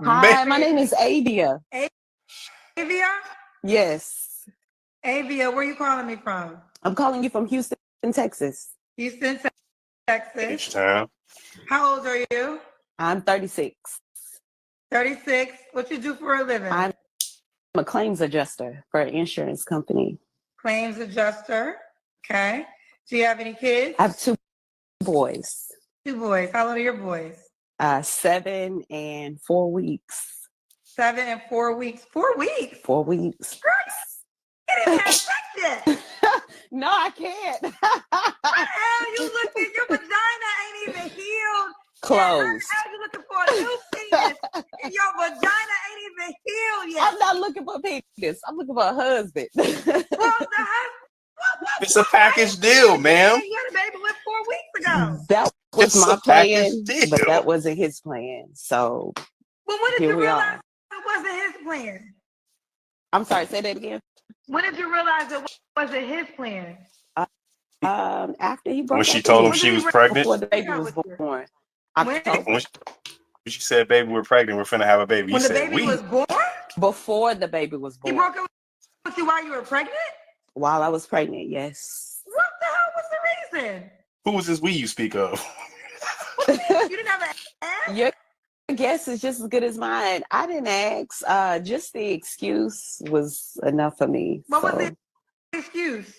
Hi, my name is Avia. Avia? Yes. Avia, where are you calling me from? I'm calling you from Houston, Texas. Houston, Texas. H-Town. How old are you? I'm 36. 36. What you do for a living? I'm a claims adjuster for an insurance company. Claims adjuster. Okay. Do you have any kids? I have 2 boys. 2 boys. How old are your boys? 7 and 4 weeks. 7 and 4 weeks. 4 weeks? 4 weeks. You didn't have sex yet. No, I can't. What the hell? You looking, your vagina ain't even healed. Closed. How you looking for a new penis and your vagina ain't even healed yet? I'm not looking for a penis. I'm looking for a husband. Well, the husband. It's a package deal, ma'am. You had a baby with 4 weeks ago. That was It's my a package plan, deal. but that wasn't his plan. So Well, when did here you we realize are. it wasn't his plan? I'm sorry, say that again. When did you realize it wasn't his plan? After he broke When she up told with him me, she was pregnant, before the baby was born. October. when she said, "Baby, we're pregnant. We're finna have a baby." When You the said, baby was born? Before the baby was born. He broke up with you while you were pregnant? While I was pregnant, yes. What the hell was the reason? Who was this we you speak of? You didn't have an ass? Your guess is just as good as mine. I didn't ask. Just the excuse was enough for me. What was the excuse?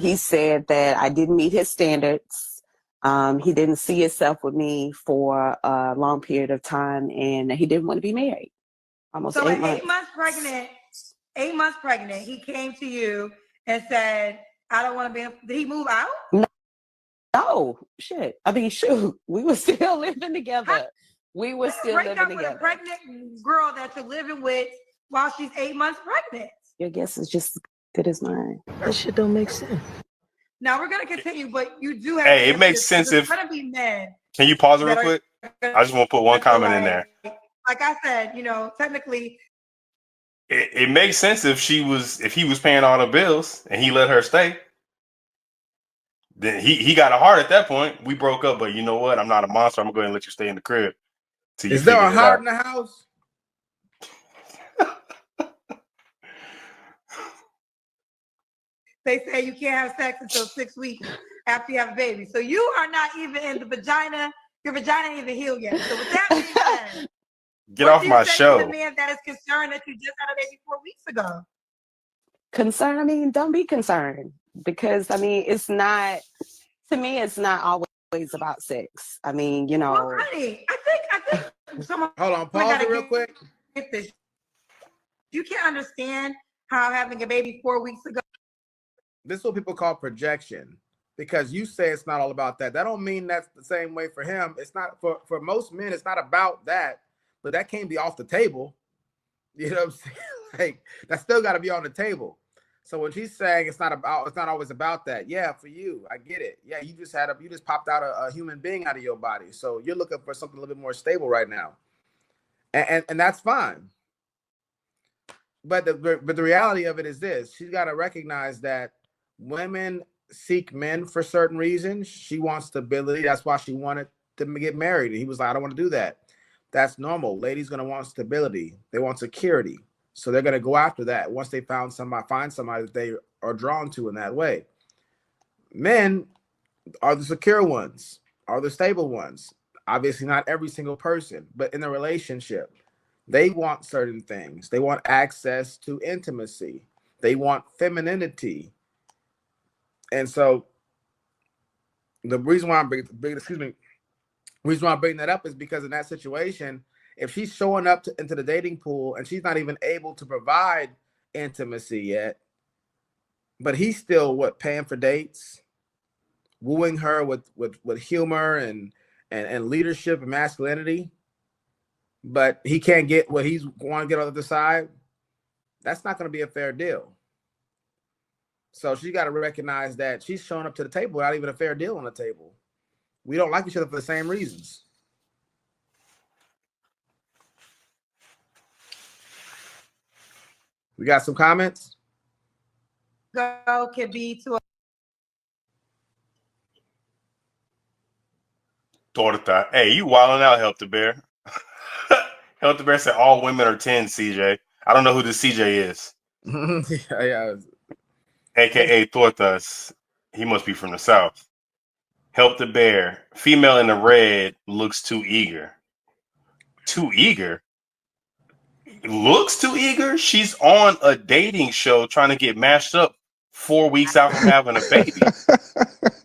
He said that I didn't meet his standards. He didn't see himself with me for a long period of time, and he didn't want to be married. Almost So 8 at months. 8 months pregnant, he came to you and said, I don't want to be, did he move out? No, shit. I mean, shoot, we were still living together. We were still break living up together. with a pregnant girl that you're living with while she's 8 months pregnant. Your guess is just as good as mine. That shit don't make sense. Now we're gonna continue, but you do have. Hey, it makes sense if. There's gonna be men. Can you pause it real quick? I just want to put one comment in there. Like I said, technically, it makes sense if he was paying all the bills and he let her stay. Then he got a heart at that point. We broke up, but you know what? I'm not a monster. I'm gonna go ahead and let you stay in the crib. Is there a heart in the house? they say you can't have sex until 6 weeks after you have a baby. So you are not even in the vagina. Your vagina ain't even healed yet. So with that being said, get off my show. The man that is concerned that you just had a baby 4 weeks ago. Concerned? I mean, don't be concerned, because I mean, it's not. To me, it's not always about sex. I mean, Well, honey, I think someone. Hold on, pause it real quick. You can't understand how having a baby 4 weeks ago. This is what people call projection, because you say it's not all about that. That don't mean that's the same way for him. It's not for most men. It's not about that, but that can't be off the table. You know what I'm saying? Like, that still got to be on the table. So when she's saying it's not always about that. Yeah, for you, I get it. Yeah, you just popped out a human being out of your body. So you're looking for something a little bit more stable right now, and that's fine. But the reality of it is this: she's got to recognize that women seek men for certain reasons. She wants stability. That's why she wanted to get married. And he was like, I don't want to do that. That's normal. Ladies gonna want stability. They want security. So they're going to go after that once they find somebody that they are drawn to in that way. Men are the secure ones, are the stable ones. Obviously not every single person, but in a relationship, they want certain things. They want access to intimacy. They want femininity. And so the reason why I'm bringing that up is because in that situation, if she's showing up into the dating pool and she's not even able to provide intimacy yet, but he's still paying for dates, wooing her with humor and leadership and masculinity, but he can't get what he's want to get on the other side, that's not going to be a fair deal. So she got to recognize that she's showing up to the table without even a fair deal on the table. We don't like each other for the same reasons. We got some comments. Go could be to Torta. Hey, you wilding out, Help the Bear. Health the Bear said all women are 10, CJ. I don't know who this CJ is. Yeah. AKA Tortas. He must be from the South. Help the Bear. Female in the red looks too eager. Too eager? Looks too eager? She's on a dating show trying to get matched up 4 weeks out from having a baby.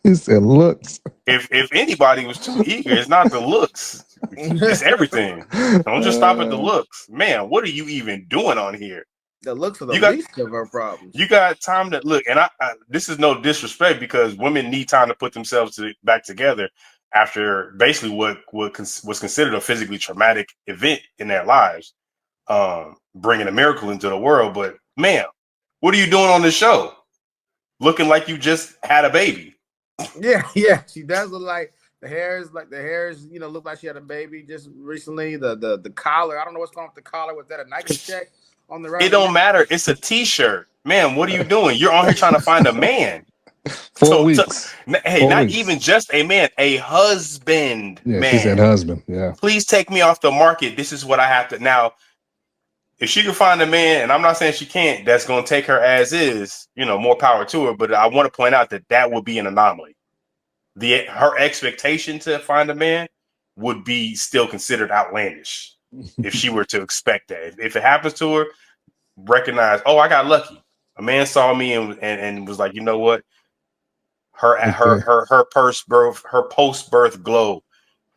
He said looks. If anybody was too eager, it's not the looks. It's everything. Don't just stop at the looks. Man, what are you even doing on here? The looks are the least of our problems. You got time to look, and I this is no disrespect because women need time to put themselves back together after basically what was considered a physically traumatic event in their lives, bringing a miracle into the world. But ma'am, what are you doing on this show? Looking like you just had a baby. Yeah, she does look like the hairs, look like she had a baby just recently. The collar, I don't know what's going on with the collar. Was that a Nike check on the right? It don't matter. It's a t-shirt. Man, what are you doing? You're on here trying to find a man. 4 weeks. Hey, 4 not weeks. even just a man, a husband. Yeah, man. she said husband. Yeah. Please take me off the market. This is what I have to now. If she can find a man, and I'm not saying she can't, that's going to take her as is, more power to her. But I want to point out that would be an anomaly. Her expectation to find a man would be still considered outlandish if she were to expect that. If it happens to her, recognize, oh, I got lucky. A man saw me and was like, you know what? Her post birth glow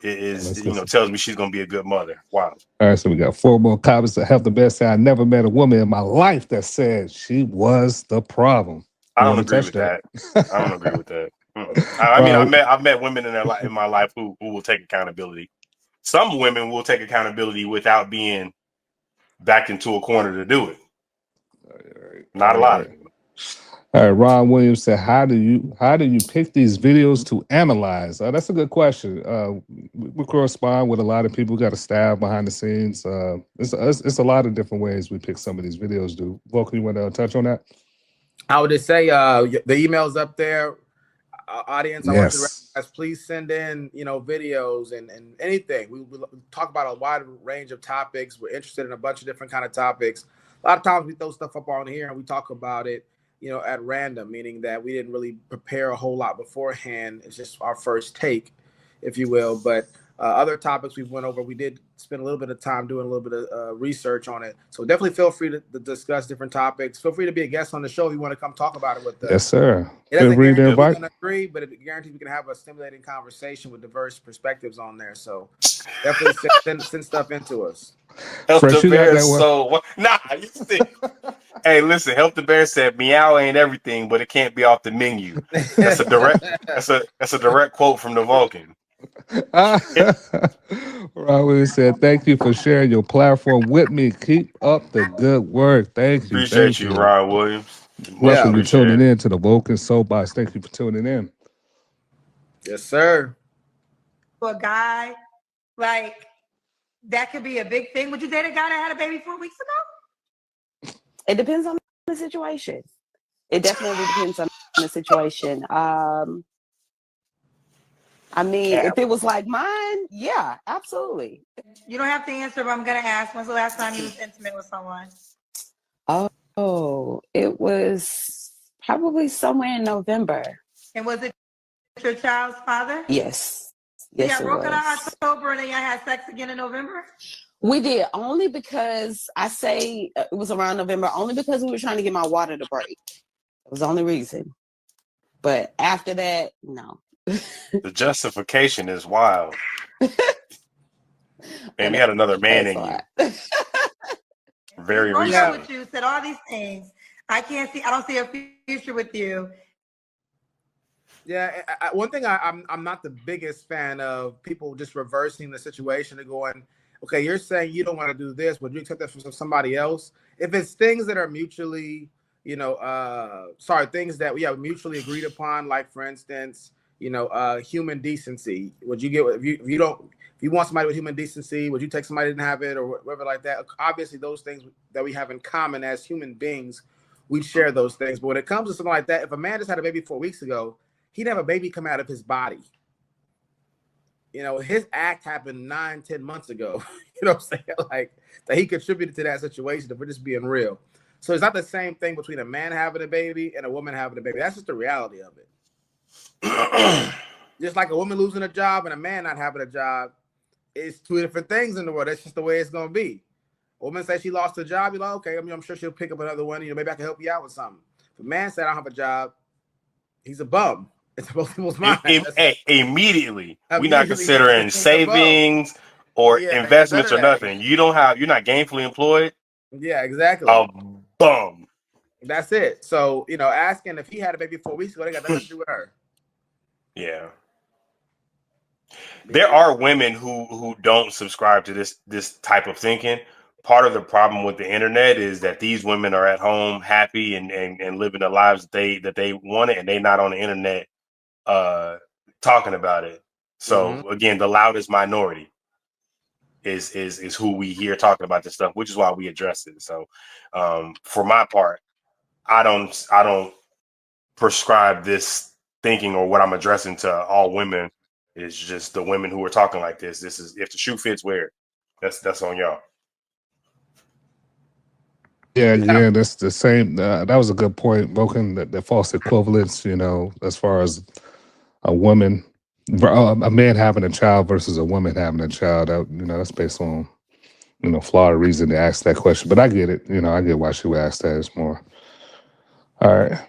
is tells me she's gonna be a good mother. Wow. All right, so we got 4 more comments to help the best say I never met a woman in my life that said she was the problem. I don't agree with that. I don't agree with that. I mean, I've met women in my life who will take accountability. Some women will take accountability without being backed into a corner to do it. Not a lot of them. All right, Ron Williams said, "How do you pick these videos to analyze?" That's a good question. We correspond with a lot of people. Got a staff behind the scenes. It's a lot of different ways we pick some of these videos. Volker, you want to touch on that? I would just say the email's up there. Audience, I want you to recognize, please send in videos and anything. We talk about a wide range of topics. We're interested in a bunch of different kind of topics. A lot of times we throw stuff up on here and we talk about it at random, meaning that we didn't really prepare a whole lot beforehand. It's just our first take, if you will. But other topics we went over, we did spend a little bit of time doing a little bit of research on it. So definitely feel free to discuss different topics. Feel free to be a guest on the show if you want to come talk about it with us. Yes, sir. It doesn't guarantee we're going to agree, but it guarantees we can have a stimulating conversation with diverse perspectives on there. So definitely send stuff into us. Help the Bear Hey, listen, Help the Bear said meow ain't everything, but it can't be off the menu. That's a direct quote from the Vulcan. Ron said, "Thank you for sharing your platform with me. Keep up the good work. Thank you. Appreciate you, Ron Williams. Welcome to tuning in to the Vulcan Soapbox. Thank you for tuning in." Yes, sir. For a guy, like, that could be a big thing. Would you date a guy that had a baby 4 weeks ago? It depends on the situation. It definitely depends on the situation. I mean, if it was like mine, yeah, absolutely. You don't have to answer, but I'm going to ask, when's the last time you was intimate with someone? Oh, it was probably somewhere in November. And was it your child's father? Yes. Yes, you got broken out in October and then y'all had sex again in November? We did, only because I say it was around November, only because we were trying to get my water to break. It was the only reason. But after that, no. The justification is wild. Man, we had another man in you. Very recently. With you, said all these things. I don't see a future with you. Yeah, one thing I'm not the biggest fan of people just reversing the situation and going, okay, you're saying you don't want to do this, would you accept that from somebody else? If it's things that are mutually, things that we have mutually agreed upon, like for instance, human decency. Would you get if you want somebody with human decency, would you take somebody that didn't have it or whatever like that? Obviously, those things that we have in common as human beings, we share those things. But when it comes to something like that, if a man just had a baby 4 weeks ago, he'd have a baby come out of his body. you know, his act happened 9-10 months ago. You know what I'm saying? Like that he contributed to that situation, if we're just being real. So it's not the same thing between a man having a baby and a woman having a baby. That's just the reality of it. Just like a woman losing a job and a man not having a job, it's two different things in the world. That's just the way it's gonna be. A woman say she lost a job, you're like, okay, I mean, I'm sure she'll pick up another one. You know, maybe I can help you out with something. If a man said I don't have a job, he's a bum. It's most people's mind. Immediately, we're not considering it's savings or investments or nothing. You're not gainfully employed. Yeah, exactly. A bum. That's it. So, you know, asking if he had a baby 4 weeks ago, they got nothing to do with her. Yeah. There are women who don't subscribe to this type of thinking. Part of the problem with the internet is that these women are at home happy and living the lives that they wanted, and they're not on the internet talking about it. So again, the loudest minority is who we hear talking about this stuff, which is why we address it. So for my part, I don't prescribe this thinking, or what I'm addressing to all women is just the women who are talking like this. This is, if the shoe fits, wear it. That's on y'all. Yeah, that's the same. That was a good point, Vulcan. The false equivalence, you know, as far as a woman, a man having a child versus a woman having a child. You know, that's based on, you know, flawed reason to ask that question. But I get it. You know, I get why she would ask that. It's more. All right.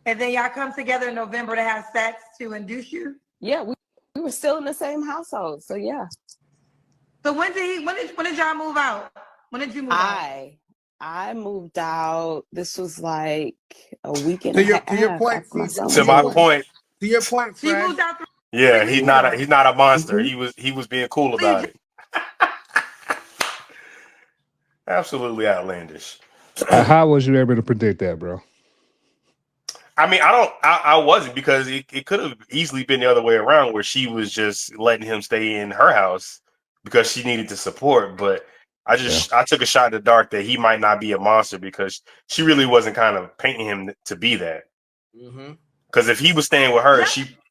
And then y'all come together in November to have sex to induce you? Yeah, we were still in the same household. So yeah. So when did y'all move out? When did you move out? I moved out. This was like a week and a half. To your point, She moved out. Yeah, he's not a monster. He was being cool about it. Absolutely outlandish. How was you able to predict that, bro? I mean, I wasn't, because it could have easily been the other way around, where she was just letting him stay in her house because she needed the support. But I took a shot in the dark that he might not be a monster, because she really wasn't kind of painting him to be that. Because if he was staying with her,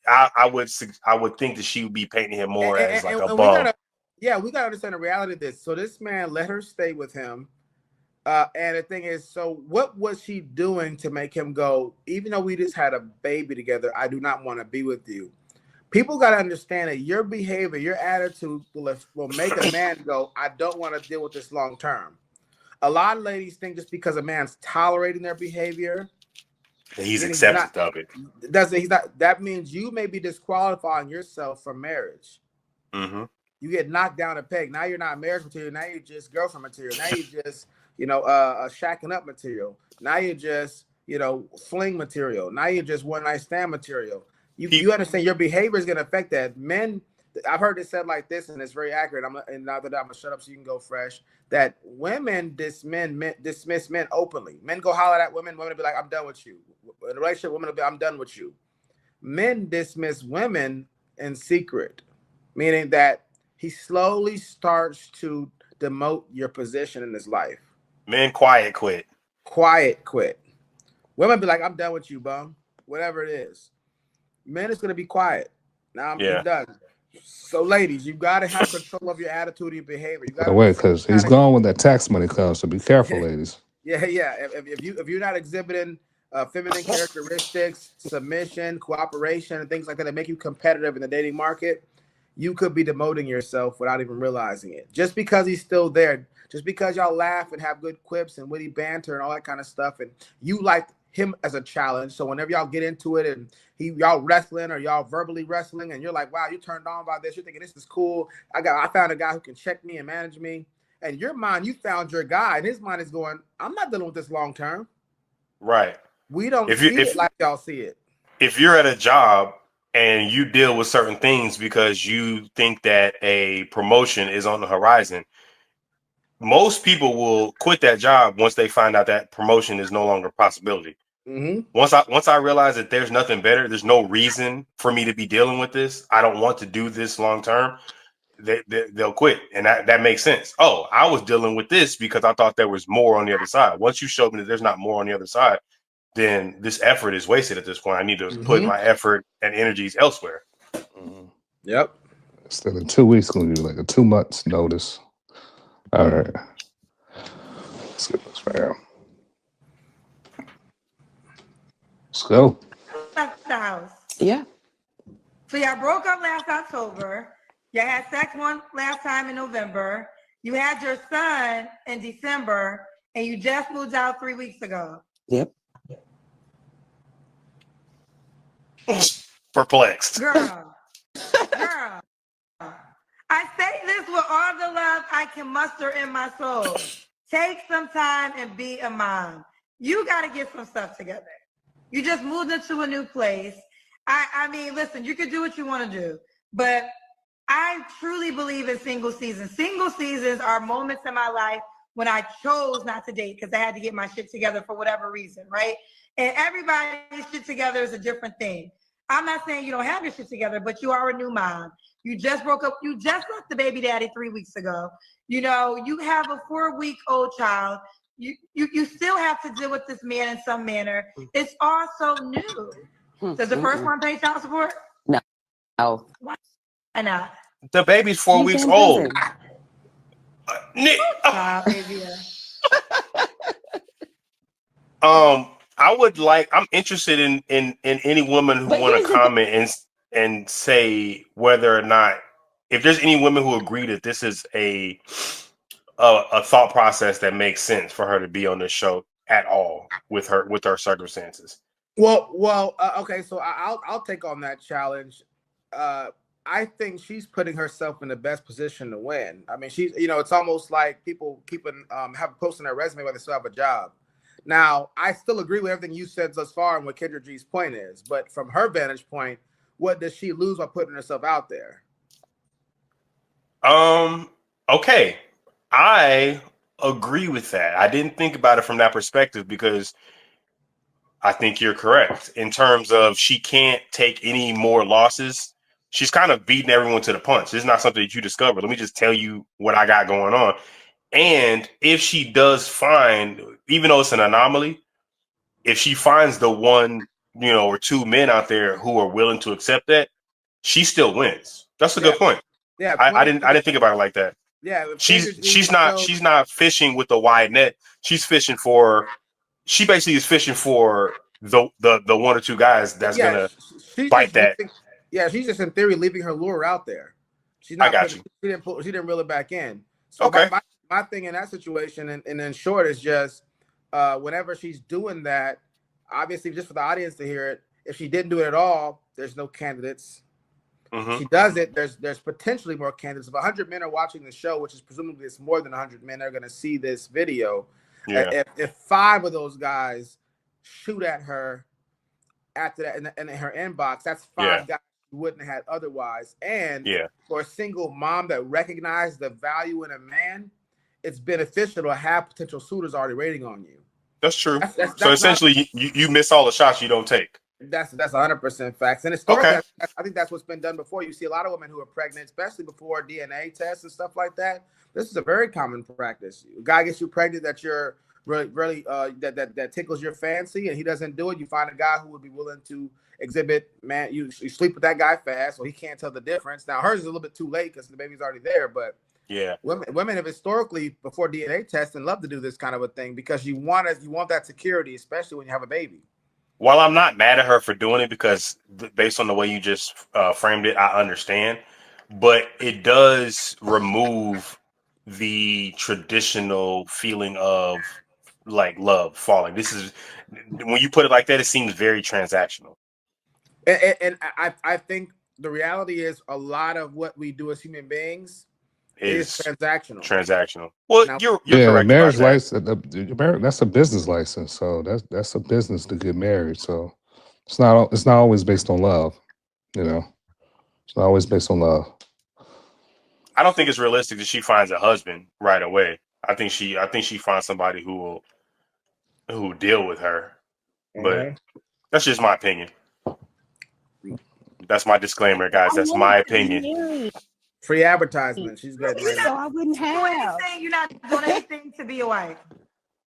I would think that she would be painting him more as like a bum. We gotta understand the reality of this. So this man let her stay with him. And the thing is, so what was she doing to make him go, even though we just had a baby together, I do not want to be with you? People got to understand that your behavior, your attitude will make a man go, I don't want to deal with this long term. A lot of ladies think just because a man's tolerating their behavior, he's accepting of it. That means you may be disqualifying yourself from marriage. You get knocked down a peg. Now you're not marriage material. Now you're just girlfriend material. Now you just shacking up material. Now you're just, fling material. Now you're just one night stand material. You understand your behavior is going to affect that. Men, I've heard it said like this, and it's very accurate. And now that I'm gonna shut up so you can go fresh. That women dismiss men openly. Men go holler at women. Women will be like, "I'm done with you." In a relationship, women will be, "I'm done with you." Men dismiss women in secret, meaning that he slowly starts to demote your position in his life. Men quiet quit. Women be like, "I'm done with you, bum." Whatever it is. Men is gonna be quiet. Now I'm done. So, ladies, you gotta have control of your attitude and your behavior. You gotta wait, because he's gone when that tax money comes. So be careful, ladies. Yeah. If you're not exhibiting feminine characteristics, submission, cooperation, and things like that make you competitive in the dating market, you could be demoting yourself without even realizing it. Just because he's still there, just because y'all laugh and have good quips and witty banter and all that kind of stuff, and you like him as a challenge. So whenever y'all get into it and y'all wrestling or y'all verbally wrestling and you're like, wow, you turned on by this. You're thinking this is cool. I found a guy who can check me and manage me. And your mind, you found your guy, and his mind is going, I'm not dealing with this long term. Right. We don't see it like y'all see it. If you're at a job and you deal with certain things because you think that a promotion is on the horizon, most people will quit that job once they find out that promotion is no longer a possibility. Once I realize that there's nothing better, there's no reason for me to be dealing with this, I don't want to do this long term, they'll quit. And that makes sense. Oh, I was dealing with this because I thought there was more on the other side. Once you showed me that there's not more on the other side, then this effort is wasted at this point. I need to put my effort and energies elsewhere. Yep. Instead of 2 weeks, gonna be like a 2 months notice. All right. Let's get this fam. Let's go. Left the house. Yeah. So y'all broke up last October. Y'all had sex one last time in November. You had your son in December, and you just moved out 3 weeks ago. Yep. Perplexed. Girl, girl. I say this with all the love I can muster in my soul. Take some time and be a mom. You got to get some stuff together. You just moved into a new place. I mean, listen, you can do what you want to do, but I truly believe in single seasons. Single seasons are moments in my life when I chose not to date because I had to get my shit together for whatever reason, right? And everybody's shit together is a different thing. I'm not saying you don't have your shit together, but you are a new mom. You just broke up. You just left the baby daddy 3 weeks ago. You know, you have a 4-week-old child. You still have to deal with this man in some manner. It's all so new. Does the first one pay child support? No. Oh. Why not? The baby's 4 He's weeks in old. prison. I'm interested in any woman who But want here's to the comment and say whether or not, if there's any women who agree that this is a thought process that makes sense for her to be on this show at all with her circumstances. Well, okay. So I'll take on that challenge. I think she's putting herself in the best position to win. I mean, she's, it's almost like people have posting their resume while they still have a job. Now, I still agree with everything you said thus far and what Kendra G's point is, but from her vantage point, what does she lose by putting herself out there? Okay. I agree with that. I didn't think about it from that perspective because I think you're correct in terms of she can't take any more losses. She's kind of beating everyone to the punch. This is not something that you discovered. Let me just tell you what I got going on. And if she does find, even though it's an anomaly, if she finds the one, or two men out there who are willing to accept that, she still wins. That's a good point. Yeah, I didn't think about it like that. Yeah, she's not fishing with a wide net. She basically is fishing for the one or two guys that's gonna bite that. She's just in theory leaving her lure out there. She's I not. got you. She didn't reel it back in. So Okay. my thing in that situation, and in short, is just whenever she's doing that, obviously, just for the audience to hear it, if she didn't do it at all, there's no candidates. Mm-hmm. She does it. There's potentially more candidates. If 100 men are watching the show, which is presumably it's more than 100 men are going to see this video. Yeah. If 5 of those guys shoot at her after that in her inbox, that's 5 guys you wouldn't have had otherwise. And for a single mom that recognized the value in a man, it's beneficial to have potential suitors already waiting on you. That's true. So essentially, you miss all the shots you don't take. That's 100% facts. And historically, I think that's what's been done before. You see a lot of women who are pregnant, especially before DNA tests and stuff like that. This is a very common practice. A guy gets you pregnant that you're really that tickles your fancy, and he doesn't do it. You find a guy who would be willing to exhibit. Man, you sleep with that guy fast, so he can't tell the difference. Now hers is a little bit too late because the baby's already there, but women have historically before DNA testing love to do this kind of a thing because you want that security, especially when you have a baby. While I'm not mad at her for doing it because based on the way you just framed it, I understand, but it does remove the traditional feeling of like love falling. This is when you put it like that, it seems very transactional. And I think the reality is a lot of what we do as human beings is transactional. Well, now, you're correct. Marriage license. That's a business license. So that's a business to get married. So it's not always based on love. It's not always based on love. I don't think it's realistic that she finds a husband right away. I think she finds somebody who will deal with her. But that's just my opinion. That's my disclaimer, guys. That's my opinion. Free advertisement. She's good. I wouldn't have. You're not doing anything to be a wife.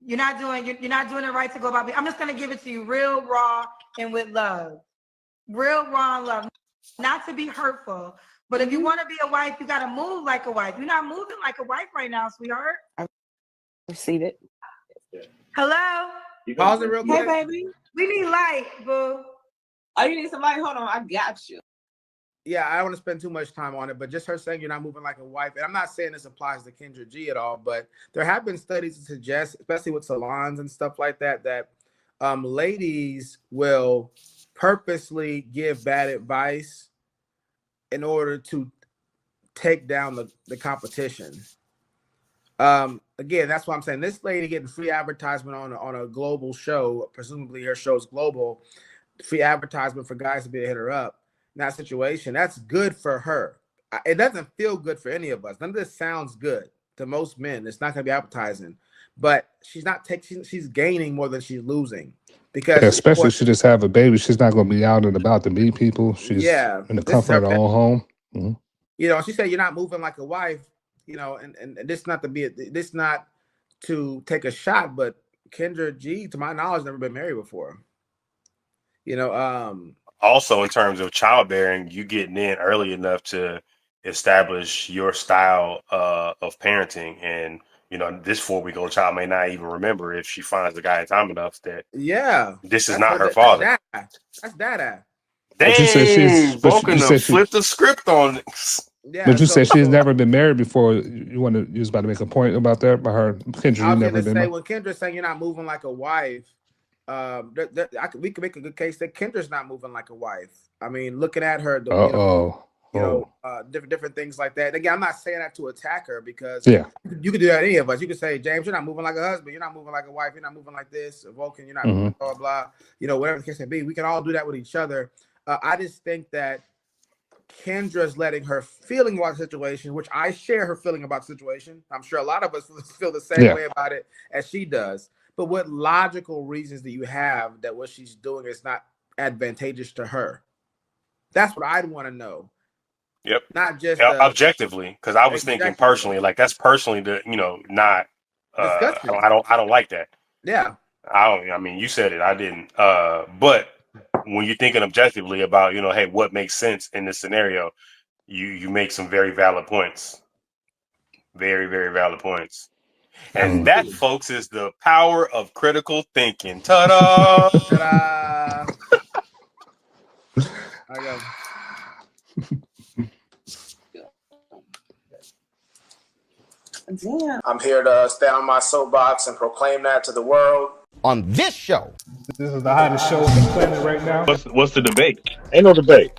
You're not doing it right to go about. I'm just gonna give it to you real raw and with love, real raw and love, not to be hurtful, But if you want to be a wife, you got to move like a wife. You're not moving like a wife right now, sweetheart. Receive it. Hello? Pause it real Hey, quick. baby. We need light, boo. Oh, you need some light? Hold on, I got you. Yeah, I don't want to spend too much time on it, but just her saying you're not moving like a wife, and I'm not saying this applies to Kendra G at all, but there have been studies to suggest, especially with salons and stuff like that, that ladies will purposely give bad advice in order to take down the competition. Again, that's why I'm saying this lady getting free advertisement on a global show, presumably her show's global, free advertisement for guys to be able to hit her up. In that situation, that's good for her. It doesn't feel good for any of us. None of this sounds good to most men. It's not going to be appetizing, but she's not taking. She's gaining more than she's losing because, Yeah, especially if she just have a baby. She's not going to be out and about to meet people. She's in the comfort of her own home. Mm-hmm. You know, she said you're not moving like a wife. You know, and this not to be this not to take a shot, but Kendra G, to my knowledge, never been married before. You know, also in terms of childbearing, you getting in early enough to establish your style of parenting. And, you know, this 4-week-old child may not even remember if she finds the guy in time enough that this is not her father. That's dada. Dang, Vulcan to flip the script on this. Yeah, but you said she's never been married before. You was about to make a point about that by her. Kendra, I was never going to been say, married. when Kendra's saying you're not moving like a wife, we could make a good case that Kendra's not moving like a wife. I mean, looking at her, different things like that. Again, I'm not saying that to attack her because you could do that to any of us. You could say, James, you're not moving like a husband. You're not moving like a wife. You're not moving like this. Vulcan, you're not moving blah, blah, blah. Whatever the case may be. We can all do that with each other. I just think that Kendra's letting her feeling about the situation, which I share her feeling about the situation. I'm sure a lot of us feel the same way about it as she does. But what logical reasons do you have that what she's doing is not advantageous to her? That's what I'd want to know. Yep. Not just objectively, because I was thinking personally, like that's personally not I don't like that. Yeah. I mean, you said it, I didn't. But when you're thinking objectively about, hey, what makes sense in this scenario, you make some very valid points. Very, very valid points. And that, folks, is the power of critical thinking. Ta-da! Ta-da! I go. Damn. I'm here to stand on my soapbox and proclaim that to the world. On this show. This is the hottest show on the planet right now. What's the debate? Ain't no debate.